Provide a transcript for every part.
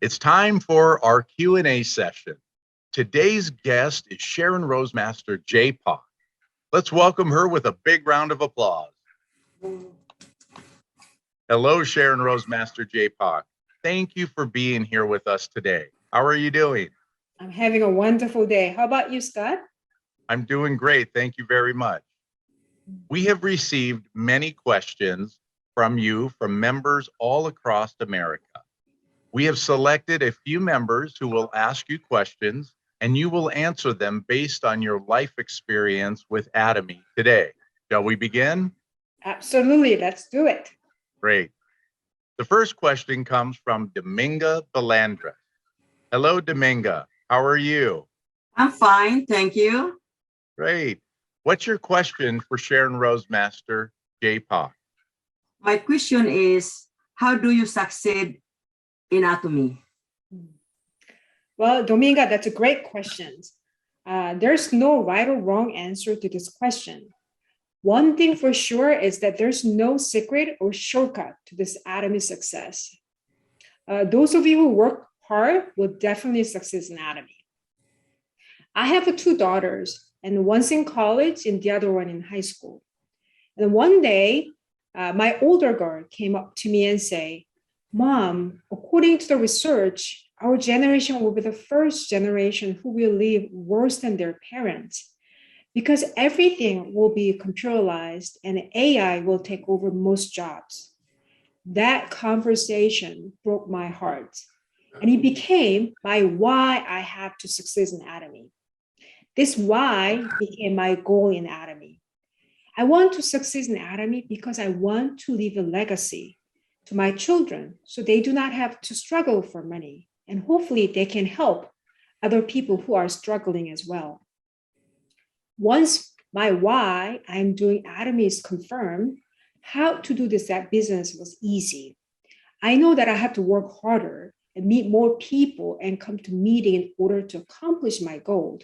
It's time for our Q&A session. Today's guest is Sharon Rosemaster Jay Park. Let's welcome her with a big round of applause. Hello, Sharon Rosemaster Jay Park. Thank you for being here with us today. How are you doing? I'm having a wonderful day. How about you, Scott? I'm doing great. Thank you very much. We have received many questions from you from members all across America. We have selected a few members who will ask you questions, and you will answer them based on your life experience with Atomy today. Shall we begin? Absolutely. Let's do it. Great. The first question comes from Dominga Belandres. Hello, Dominga. How are you? I'm fine, thank you. Great. What's your question for Sharon Rosemaster Jay Park? My question is, how do you succeed in Atomy? Well, Dominga, that's a great question. There's no right or wrong answer to this question. One thing for sure is that there's no secret or shortcut to this Atomy success. Those of you who work hard will definitely succeed in Atomy. I have two daughters, and one's in college and the other one in high school. And one day, my older girl came up to me and said, "Mom, according to the research, our generation will be the first generation who will live worse than their parents because everything will be computerized and AI will take over most jobs." That conversation broke my heart, and it became my why I have to succeed in Atomy. This why became my goal in Atomy. I want to succeed in Atomy because I want to leave a legacy to my children so they do not have to struggle for money, and hopefully they can help other people who are struggling as well. Once my why I'm doing Atomy is confirmed, how to do that business was easy. I know that I have to work harder and meet more people and come to meeting in order to accomplish my goal.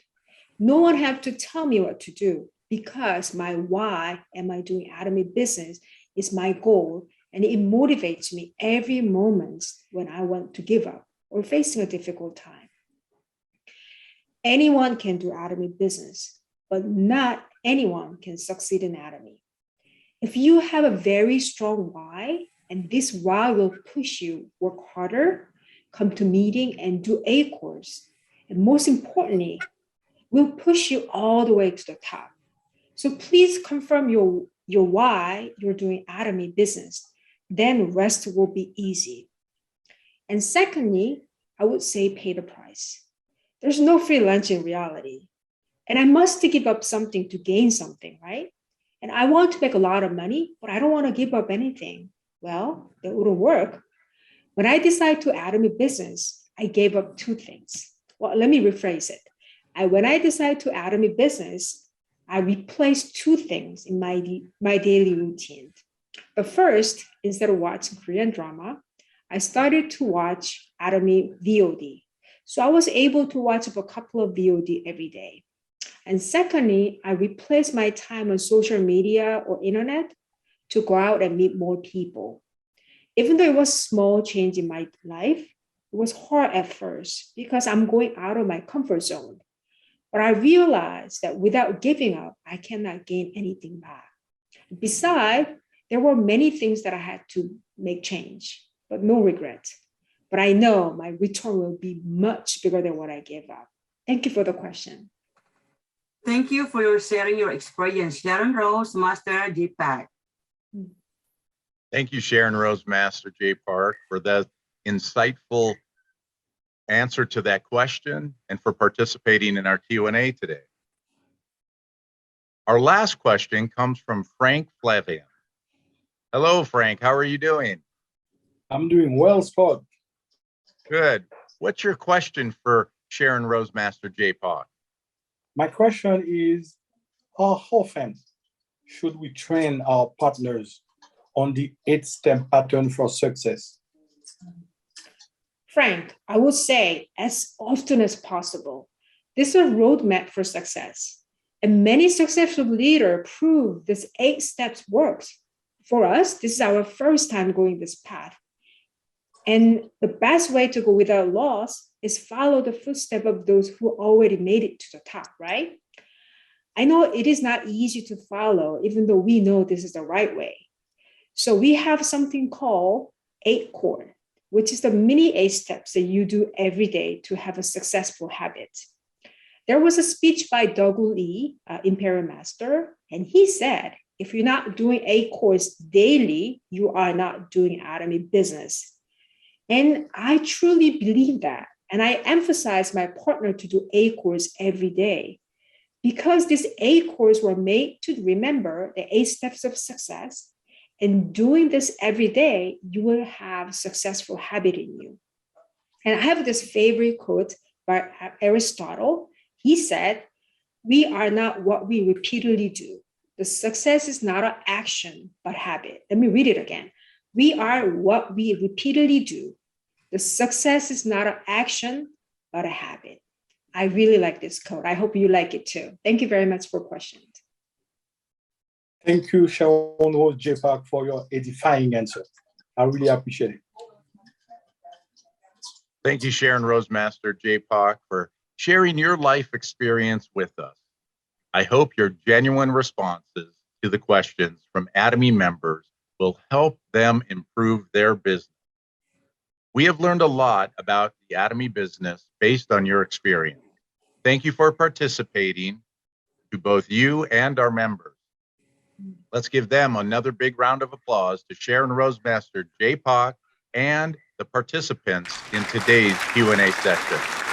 No one have to tell me what to do because my why am I doing Atomy business is my goal, and it motivates me every moment when I want to give up or facing a difficult time. Anyone can do Atomy business, but not anyone can succeed in Atomy. If you have a very strong why, and this why will push you work harder, come to meeting and do a course, and most importantly, will push you all the way to the top. So please confirm your why you're doing Atomy business. Then rest will be easy. And secondly, I would say pay the price. There's no free lunch in reality. And I must give up something to gain something, right? And I want to make a lot of money, but I don't want to give up anything. Well, that wouldn't work. When I decided to Atomy business, I gave up two things. Well, let me rephrase it. When I decided to Atomy business, I replaced two things in my daily routine. The first, instead of watching Korean drama, I started to watch Atomy VOD. So I was able to watch a couple of VOD every day. And secondly, I replaced my time on social media or internet to go out and meet more people. Even though it was a small change in my life, it was hard at first because I'm going out of my comfort zone. But I realized that without giving up, I cannot gain anything back. Besides, there were many things that I had to make change, but no regret. But I know my return will be much bigger than what I gave up. Thank you for the question. Thank you for your sharing your experience, Sharon Rosemaster Jay Park. Thank you, Sharon Rosemaster Jay Park, for that insightful answer to that question and for participating in our Q&A today. Our last question comes from Frank Flavein. Hello, Frank. How are you doing? I'm doing well, Scott. Good. What's your question for Sharon Rosemaster Jay Park? My question is, how often should we train our partners on the 8-step pattern for success? Frank, I would say as often as possible. This is a roadmap for success. And many successful leaders prove this 8 steps works. For us, this is our first time going this path. And the best way to go without loss is follow the footsteps of those who already made it to the top, right? I know it is not easy to follow, even though we know this is the right way. So we have something called 8 core, which is the mini 8 steps that you do every day to have a successful habit. There was a speech by Doug Lee, Imperial Master, and he said, if you're not doing 8 cores daily, you are not doing Atomy business. And I truly believe that. And I emphasize my partner to do 8 cores every day because these 8 cores were made to remember the 8 steps of success. And doing this every day, you will have successful habit in you. And I have this favorite quote by Aristotle. He said, we are not what we repeatedly do. The success is not an action, but habit. Let me read it again. We are what we repeatedly do. The success is not an action, but a habit. I really like this quote. I hope you like it too. Thank you very much for questions. Thank you, Sharon Rose Jay Park, for your edifying answer. I really appreciate it. Thank you, Sharon Rosemaster Jay Park, for sharing your life experience with us. I hope your genuine responses to the questions from Atomy members will help them improve their business. We have learned a lot about the Atomy business based on your experience. Thank you for participating, to both you and our members. Let's give them another big round of applause to Sharon Rosemaster Jay Park and the participants in today's Q&A session.